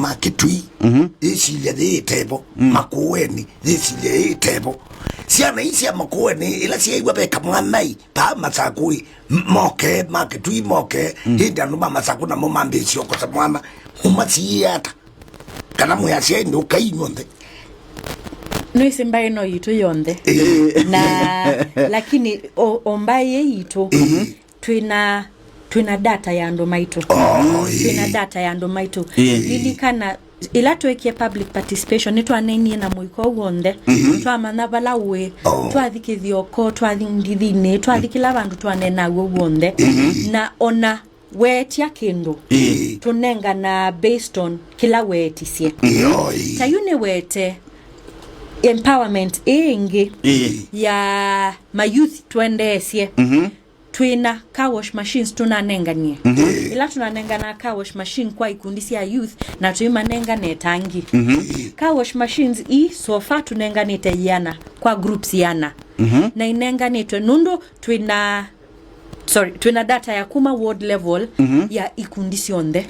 maketui isilia de tebo makueni isilia tebo siana isi makueni ila sia iwabe kamwanai pa masakui moke maketui moke hinda no mama sakuna mo mambesi okosa mama umasiata kana muyasia ndo kainonde no isimbaye no yitu yonde na lakini ombaye yitu twina data ya ndo maitu twina data ya ndo maitu ilikana ila tuekie public participation netu aneni na muiko wonde twamana balawe twathikithioko twathindithine twathikila bandu twanena wonde na ona wetia kendo tunenga na based on kila wetisie tayune wete empowerment ingi ya mayouth twendesie twina car wash machines tunanenganie ila tunanenga na car wash machine kwa ikundisi ya youth na tuimanenga netangi car wash machines so far tunenga neteyana kwa groups yana na inenga netwe nundo twina data ya kuma ward level ya ikundisi onde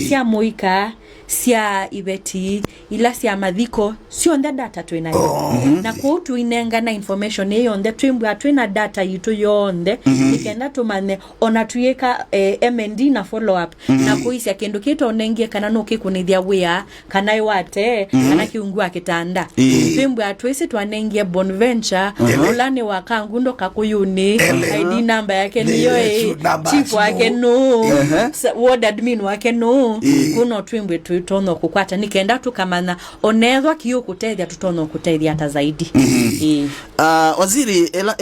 sia moika sia ibeti ila sia madhiko sio nda data twina na kwa utu inenga na information yonde twimbu twina data yitu yonde ikenda tumane ona tuyeka MND na follow up na kuisia kendo kito onengie kana no kikunithia wea kana iwate kana kiungua kitanda twimbu atwese twanengie Bonventure ulane wakangundo kakuyuni ID number yake niyo chief wake no ward admin wake no kuno twimbu tutono kukwata nikenda tukamana onezwa kiyo kutethia tutono kutethia hata zaidi waziri ela